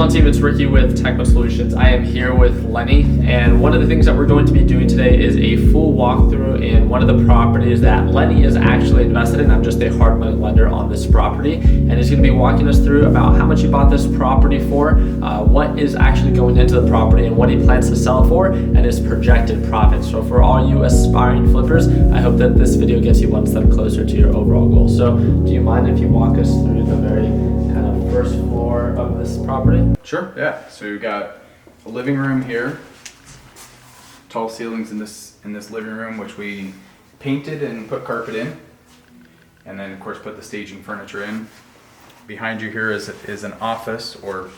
on team? It's Ricky with Techno Solutions. I am here with Lenny, and one of the things that we're going to be doing today is a full walkthrough in one of the properties that Lenny is actually invested in. I'm just a hard money lender on this property, and he's going to be walking us through about how much he bought this property for, what is actually going into the property, and what he plans to sell it for, and his projected profit. So for all you aspiring flippers, I hope that this video gets you one step closer to your overall goal. So do you mind if you walk us through the very kind of first floor of this property? Sure, yeah. So we've got a living room here, tall ceilings in this living room, which we painted and put carpet in, and then of course put the staging furniture in. Behind you here is an office, or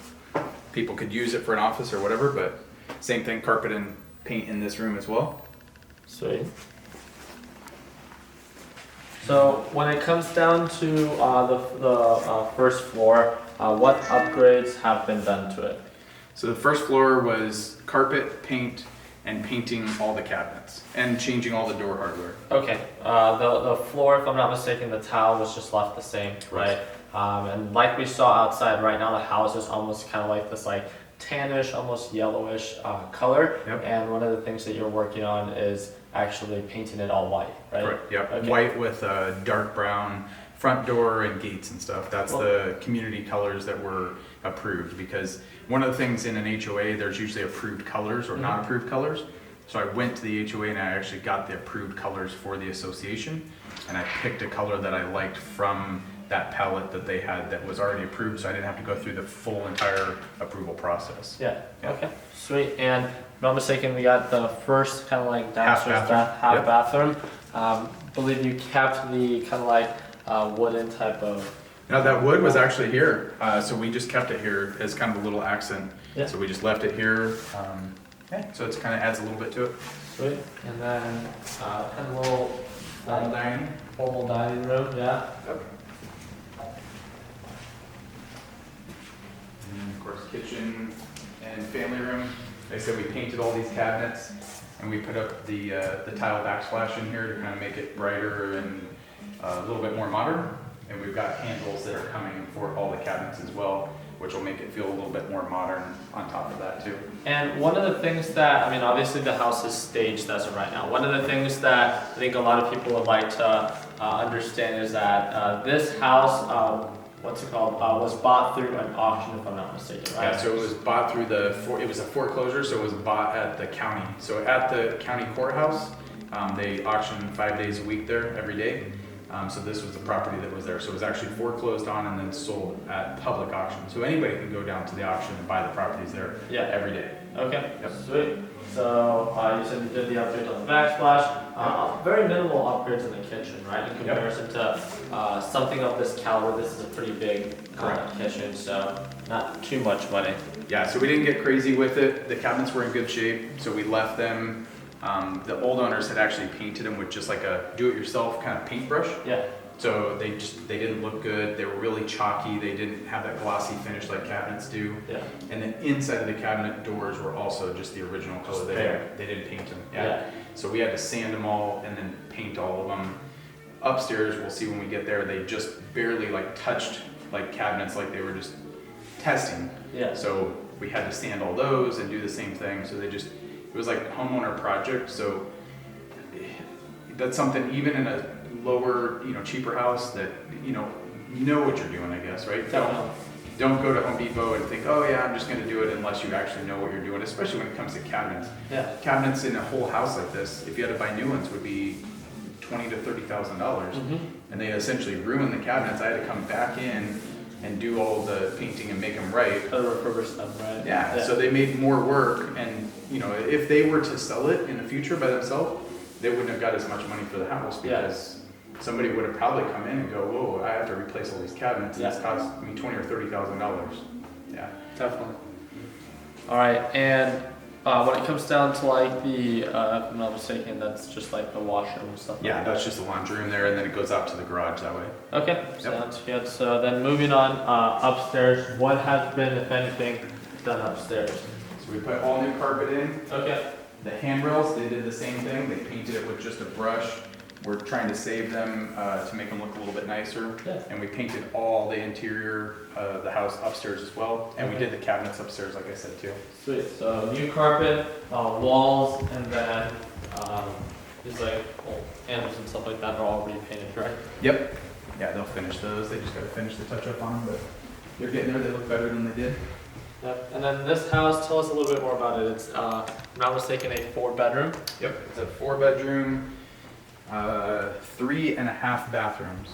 people could use it for an office or whatever, but same thing, carpet and paint in this room as well. Sweet. So when it comes down to the first floor, what upgrades have been done to it? So the first floor was carpet, paint, and painting all the cabinets and changing all the door hardware. Okay. The floor, if I'm not mistaken, the tile was just left the same, right? And like we saw outside, right now the house is almost kind of like this tannish, almost yellowish color. Yep. And one of the things that you're working on is actually painting it all white, right? Correct. Yep. Okay. White with a dark brown front door and gates and stuff. That's the community colors that were approved, because one of the things in an HOA, there's usually approved colors or not approved colors. So I went to the HOA and I actually got the approved colors for the association, and I picked a color that I liked from that palette that they had that was already approved, so I didn't have to go through the full entire approval process. Yeah. Okay. Sweet. And if I'm not mistaken, we got the first kind of like downstairs half bathroom. Believe you kept the kind of wooden type of. Now that wood was actually here, so we just kept it here as kind of a little accent. Yeah. So we just left it here. So it kind of adds a little bit to it. Sweet. And then kind of a little formal dining room. Yeah. Yep. And of course, kitchen and family room. Like I said, we painted all these cabinets, and we put up the tile backsplash in here to kind of make it brighter and a little bit more modern. And we've got handles that are coming for all the cabinets as well, which will make it feel a little bit more modern on top of that too. And one of the things that, obviously the house is staged as of right now. One of the things that I think a lot of people would like to understand is that this house, was bought through an auction, if I'm not mistaken, right? Yeah, so it was bought through it was a foreclosure, so it was bought at the county. So at the county courthouse, they auction 5 days a week there, every day. So this was the property that was there. So it was actually foreclosed on and then sold at public auction. So anybody can go down to the auction and buy the properties there every day. Okay, Yep. Sweet. So you said you did the upgrades on the backsplash. Very minimal upgrades in the kitchen, right? In comparison to something of this caliber, this is a pretty big kitchen, so not too much money. Yeah, so we didn't get crazy with it. The cabinets were in good shape, so we left them. The old owners had actually painted them with just like a do-it-yourself kind of paintbrush. Yeah. So they didn't look good. They were really chalky. They didn't have that glossy finish like cabinets do. Yeah. And then inside of the cabinet doors were also just the original color. They didn't paint them. Yeah. So we had to sand them all and then paint all of them. Upstairs, we'll see when we get there, they just barely touched cabinets, like they were just testing. Yeah. So we had to sand all those and do the same thing. So it was like a homeowner project. So that's something, even in a lower, cheaper house, that you know what you're doing, I guess, right? Don't go to Home Depot and think, oh yeah, I'm just going to do it, unless you actually know what you're doing, especially when it comes to cabinets. Yeah. Cabinets in a whole house like this, if you had to buy new ones, would be $20,000 to $30,000, and they essentially ruined the cabinets. I had to come back in and do all the painting and make them right. Refurbish them, right? Yeah. So they made more work, and if they were to sell it in the future by themselves, they wouldn't have got as much money for the house, because somebody would have probably come in and go, whoa, I have to replace all these cabinets, and it's cost me $20,000 or $30,000. Yeah. Definitely. All right, and when it comes down to if I'm not mistaken, that's just the washroom and stuff. Yeah, that's just the laundry room there, and then it goes out to the garage that way. Okay, sounds good. So then moving on upstairs, what has been, if anything, done upstairs? So we put all new carpet in. Okay. The handrails, they did the same thing. They painted it with just a brush we're trying to save them to make them look a little bit nicer. Yeah. And we painted all the interior of the house upstairs as well. And we did the cabinets upstairs, like I said, too. Sweet. So new carpet, walls, and then these like handles and stuff like that are all repainted, correct? Yep. Yeah, they'll finish those. They just got to finish the touch up on them, but they're getting there. They look better than they did. Yep. And then this house, tell us a little bit more about it. It's, if I'm not mistaken, a 4-bedroom. Yep. It's a 4-bedroom, 3.5 bathrooms.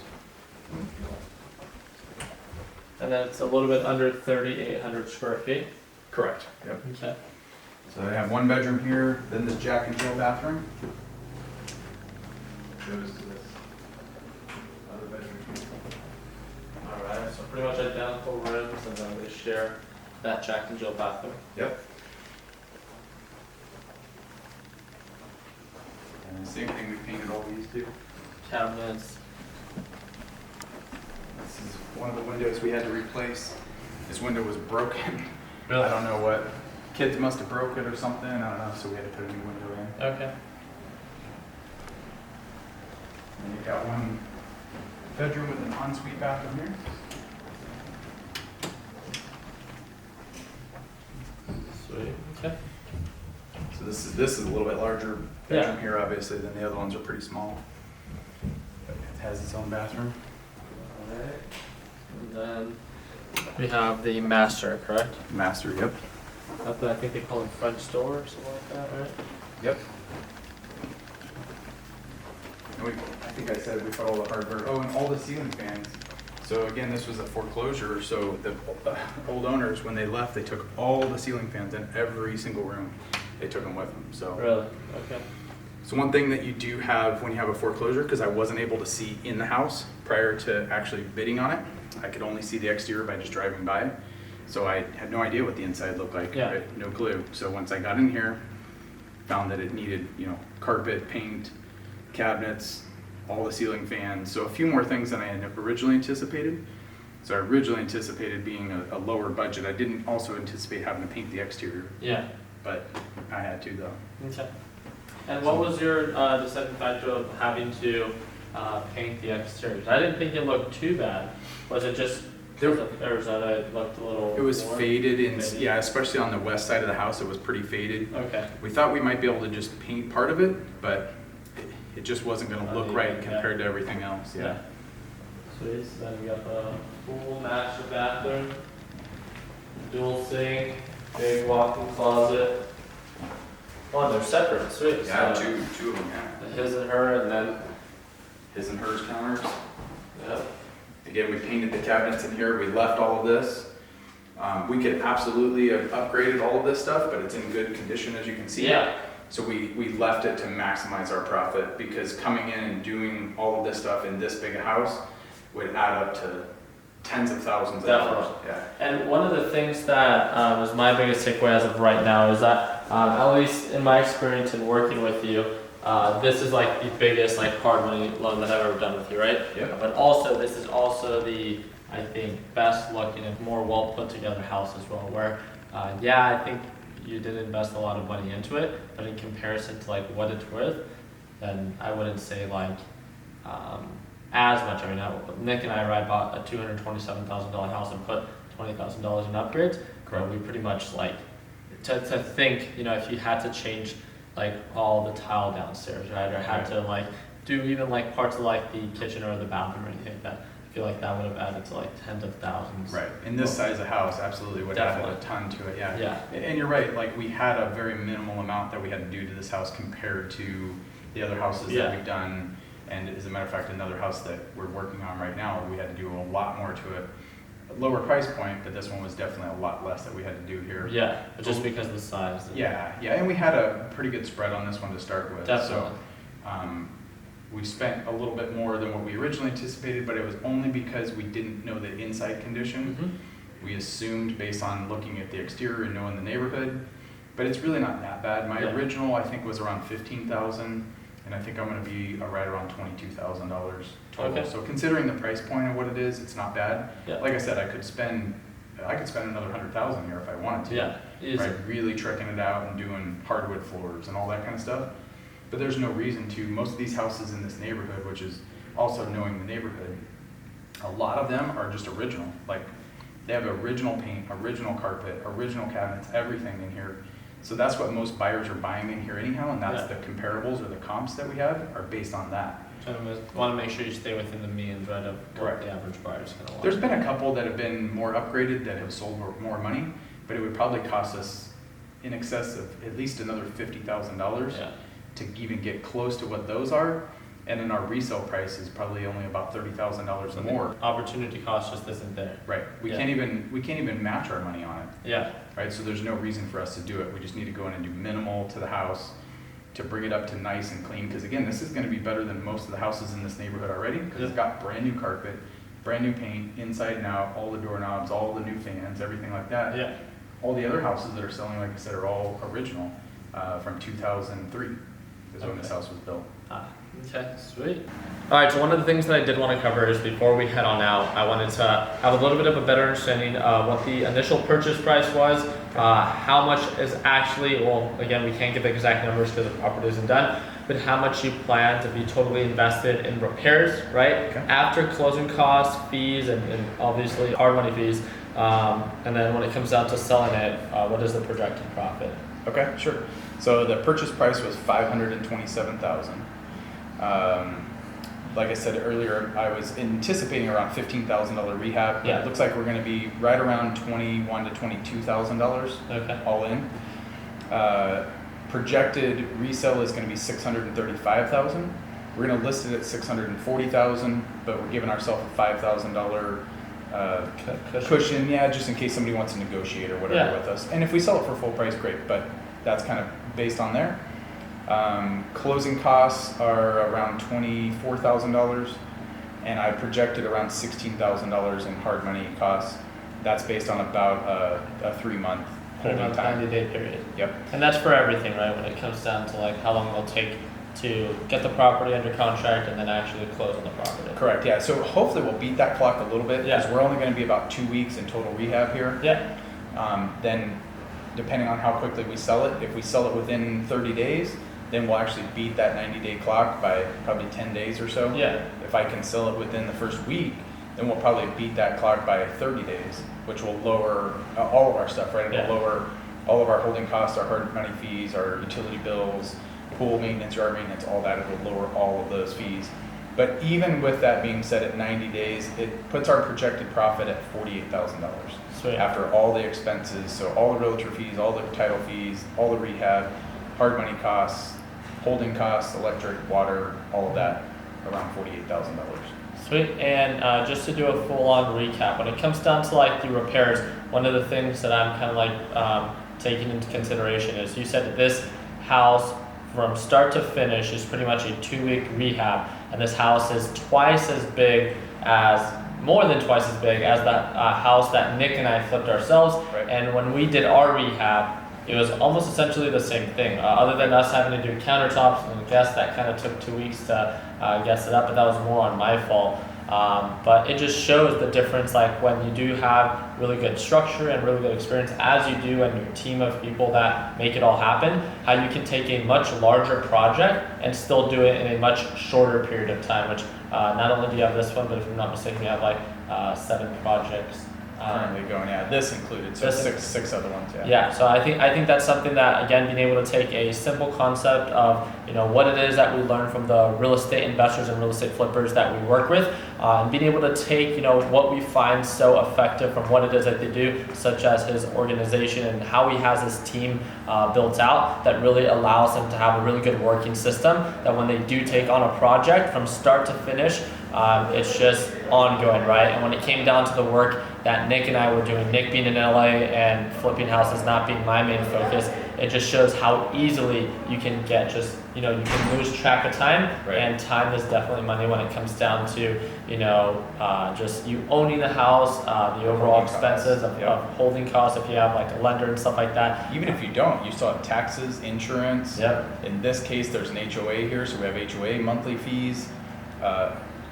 And then it's a little bit under 3,800 square feet. Correct. Yep. Okay. So they have 1 bedroom here, then this Jack and Jill bathroom. Goes to this other bedroom. All right. So pretty much identical rooms, and then they share that Jack and Jill bathroom. Yep. And same thing, we painted all these too. Cabinets. This is one of the windows we had to replace. This window was broken. Really? I don't know what, kids must have broke it or something, I don't know, so we had to put a new window in. Okay. And you've got 1 bedroom with an ensuite bathroom here. Sweet. Okay. So this is a little bit larger bedroom here, obviously, than the other ones are pretty small. But it has its own bathroom. All right. And then we have the master, correct? Master, yep. I think they call it French door or something like that, right? Yep. And I think I said we put all the hardware. Oh, and all the ceiling fans. So again, this was a foreclosure. So the old owners, when they left, they took all the ceiling fans in every single room. They took them with them. So. Really? Okay. So one thing that you do have when you have a foreclosure, because I wasn't able to see in the house prior to actually bidding on it, I could only see the exterior by just driving by. So I had no idea what the inside looked like. Yeah. Right? No clue. So once I got in here, found that it needed, carpet, paint, cabinets, all the ceiling fans. So a few more things than I had originally anticipated. So I originally anticipated being a lower budget. I didn't also anticipate having to paint the exterior, Yeah. but I had to though. Okay. And what was your deciding factor of having to paint the exteriors? I didn't think it looked too bad. Was it just Arizona looked a little? It was worn? faded in, Faded? yeah, especially on the west side of the house, it was pretty faded. Okay. We thought we might be able to just paint part of it, but it just wasn't gonna look right compared to everything else, yeah. Sweet, so then we got the full master bathroom, dual sink, big walk-in closet. Oh, they're separate, sweet. Yeah, So, two of them, yeah. his and her, and then, His and hers counters. yep. Again, we painted the cabinets in here, we left all of this. We could absolutely have upgraded all of this stuff, but it's in good condition, as you can see. Yeah. So we left it to maximize our profit, because coming in and doing all of this stuff in this big a house would add up to tens of thousands of dollars. Yeah. And one of the things that was my biggest takeaway as of right now is that, at least in my experience in working with you, this is like the biggest like hard money loan that I've ever done with you, right? Yeah. But also, this is also the, I think, best looking and more well put together house as well, where, yeah, I think you did invest a lot of money into it, but in comparison to like what it's worth, then I wouldn't say like, as much. I mean, Nick and I bought a $227,000 house and put $20,000 in upgrades. But we pretty much like to think, if you had to change like all the tile downstairs, right, or had to like do even like parts of like the kitchen or the bathroom or anything like that, I feel like that would have added to like tens of thousands. Right. In this size of house, absolutely would add a ton to it. Yeah. Yeah. And you're right. Like we had a very minimal amount that we had to do to this house compared to the other houses that we've done. And as a matter of fact, another house that we're working on right now, we had to do a lot more to it. A lower price point, but this one was definitely a lot less that we had to do here. Yeah, but just because of the size. Yeah, and we had a pretty good spread on this one to start with. Definitely. So we spent a little bit more than what we originally anticipated, but it was only because we didn't know the inside condition. Mm-hmm. We assumed based on looking at the exterior and knowing the neighborhood, but it's really not that bad. My original, I think, was around $15,000. And I think I'm going to be right around $22,000 total. Okay. So considering the price point of what it is, it's not bad. Yeah. Like I said, I could spend another $100,000 here if I wanted to. Yeah. Right, really tricking it out and doing hardwood floors and all that kind of stuff. but there's no reason to. Most of these houses in this neighborhood, which is also knowing the neighborhood, a lot of them are just original. Like they have original paint, original carpet, original cabinets, everything in here. So that's what most buyers are buying in here anyhow, and that's the comparables or the comps that we have are based on that. So I want to make sure you stay within the means, right, of what the average buyer is going to want. There's been a couple that have been more upgraded that have sold for more money, but it would probably cost us in excess of at least another $50,000 to even get close to what those are. And then our resale price is probably only about $30,000 more. Opportunity cost just isn't there. Right. We can't even match our money on it. Yeah. Right. So there's no reason for us to do it. We just need to go in and do minimal to the house to bring it up to nice and clean. Because again, this is going to be better than most of the houses in this neighborhood already. Because it's got brand new carpet, brand new paint, inside and out, all the doorknobs, all the new fans, everything like that. Yeah. All the other houses that are selling, like I said, are all original from 2003 is when this house was built. Okay, sweet. All right, so one of the things that I did want to cover is before we head on out, I wanted to have a little bit of a better understanding of what the initial purchase price was, how much is actually, well, again, we can't give the exact numbers because the property isn't done, but how much you plan to be totally invested in repairs, right? Okay. After closing costs, fees, and obviously hard money fees, and then when it comes down to selling it, what is the projected profit? Okay, sure. So the purchase price was $527,000. Like I said earlier, I was anticipating around $15,000 rehab. Yeah. It looks like we're going to be right around $21,000 to $22,000 all in. Projected resale is going to be $635,000. We're going to list it at $640,000, but we're giving ourselves a $5,000 cushion, just in case somebody wants to negotiate or whatever with us. And if we sell it for full price, great, but that's kind of based on there. Closing costs are around $24,000, and I projected around $16,000 in hard money costs. That's based on about a 3-month holding time. 90-day period. Yep. And that's for everything, right? When it comes down to like how long it'll take to get the property under contract and then actually close on the property. Correct, yeah. So hopefully we'll beat that clock a little bit because we're only going to be about 2 weeks in total rehab here. Yeah. Then depending on how quickly we sell it, if we sell it within 30 days, then we'll actually beat that 90-day clock by probably 10 days or so. Yeah. If I can sell it within the first week, then we'll probably beat that clock by 30 days, which will lower all of our stuff, right? It will lower all of our holding costs, our hard money fees, our utility bills, pool maintenance, yard maintenance, all that. It will lower all of those fees. But even with that being said, at 90 days, it puts our projected profit at $48,000 after all the expenses. So all the realtor fees, all the title fees, all the rehab, hard money costs, holding costs, electric, water, all of that, around $48,000. Sweet. And just to do a full-on recap, when it comes down to like the repairs, one of the things that I'm kind of like taking into consideration is you said that this house from start to finish is pretty much a 2-week rehab, and this house is more than twice as big as that house that Nick and I flipped ourselves. Right. And when we did our rehab, it was almost essentially the same thing, other than us having to do countertops, and I guess that kind of took 2 weeks to guess it up, but that was more on my fault. But it just shows the difference, like when you do have really good structure and really good experience, as you do, and your team of people that make it all happen, how you can take a much larger project and still do it in a much shorter period of time, which not only do you have this one, but if I'm not mistaken, you have like 7 projects. Currently going, this included, so six other ones, So I think that's something that, again, being able to take a simple concept of, what it is that we learn from the real estate investors and real estate flippers that we work with, and being able to take, what we find so effective from what it is that they do, such as his organization and how he has his team built out, that really allows them to have a really good working system, that when they do take on a project from start to finish, it's just ongoing, right? And when it came down to the work that Nick and I were doing, Nick being in LA and flipping houses not being my main focus, it just shows how easily you can get just, you can lose track of time, and time is definitely money when it comes down to, just you owning the house, the overall expenses of holding costs if you have like a lender and stuff like that. Even if you don't, you still have taxes, insurance. Yep. In this case, there's an HOA here, so we have HOA monthly fees.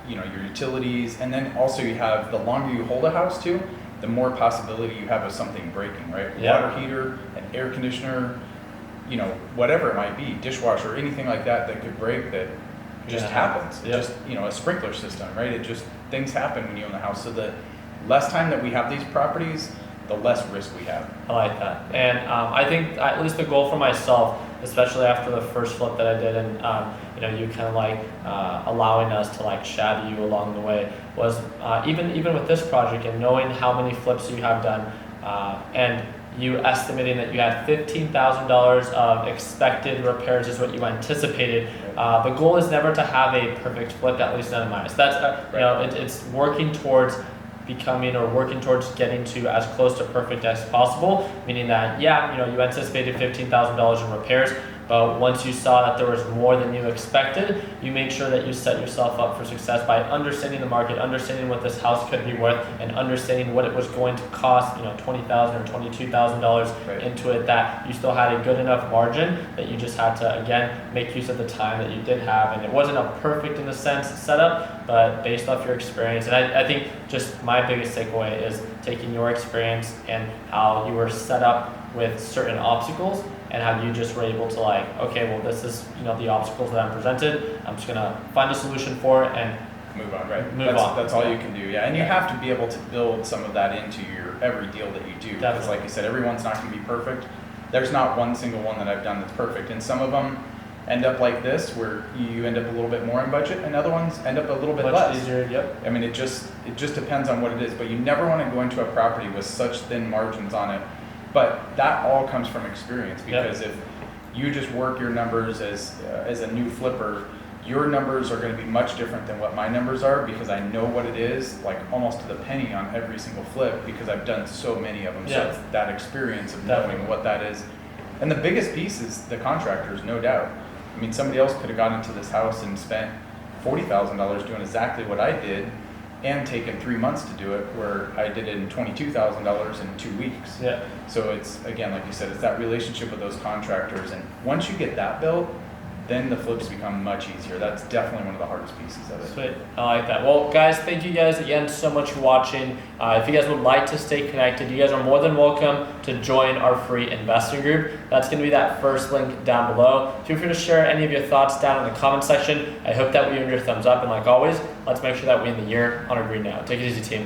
Your utilities, and then also you have, the longer you hold a house too, the more possibility you have of something breaking, right? Yep. Water heater, an air conditioner, you know, whatever it might be, dishwasher, anything like that that could break, that just happens. It just, you know, a sprinkler system, right? It just, things happen when you own the house. So the less time that we have these properties, the less risk we have. I like that. And I think at least the goal for myself, especially after the first flip that I did, and you know, you kind of like allowing us to like shadow you along the way, was even with this project and knowing how many flips you have done, and you estimating that you had $15,000 of expected repairs is what you anticipated. The goal is never to have a perfect flip, at least not in my eyes. That's you know, it's working towards becoming or working towards getting to as close to perfect as possible, meaning that, yeah, you know, you anticipated $15,000 in repairs, but once you saw that there was more than you expected, you made sure that you set yourself up for success by understanding the market, understanding what this house could be worth, and understanding what it was going to cost, you know, $20,000 or $22,000 into it, that you still had a good enough margin that you just had to, again, make use of the time that you did have. And it wasn't a perfect, in a sense, setup, but based off your experience. And I think just my biggest takeaway is taking your experience and how you were set up with certain obstacles, and how you just were able to like, okay, well, this is, you know, the obstacles that I'm presented. I'm just gonna find a solution for it and move on, right? Move on. That's all you can do, yeah. And you have to be able to build some of that into your every deal that you do. Because like you said, everyone's not gonna be perfect. There's not one single one that I've done that's perfect. And some of them end up like this, where you end up a little bit more in budget, and other ones end up a little bit less. Much easier, yep. I mean, it just depends on what it is. But you never want to go into a property with such thin margins on it. But that all comes from experience, because if you just work your numbers as a new flipper, your numbers are going to be much different than what my numbers are, because I know what it is, like almost to the penny on every single flip, because I've done so many of them. So it's that experience of knowing what that is. And the biggest piece is the contractors, no doubt. I mean, somebody else could have gone into this house and spent $40,000 doing exactly what I did, and taken 3 months to do it, where I did it in $22,000 in 2 weeks. Yeah. So it's, again, like you said, it's that relationship with those contractors. And once you get that built, then the flips become much easier. That's definitely one of the hardest pieces of it. Sweet, I like that. Well, guys, thank you guys again so much for watching. If you guys would like to stay connected, you guys are more than welcome to join our free investing group. That's going to be that first link down below. Feel free to share any of your thoughts down in the comment section. I hope that we earned your thumbs up, and like always, let's make sure that we end the year on a green note. Take it easy, team.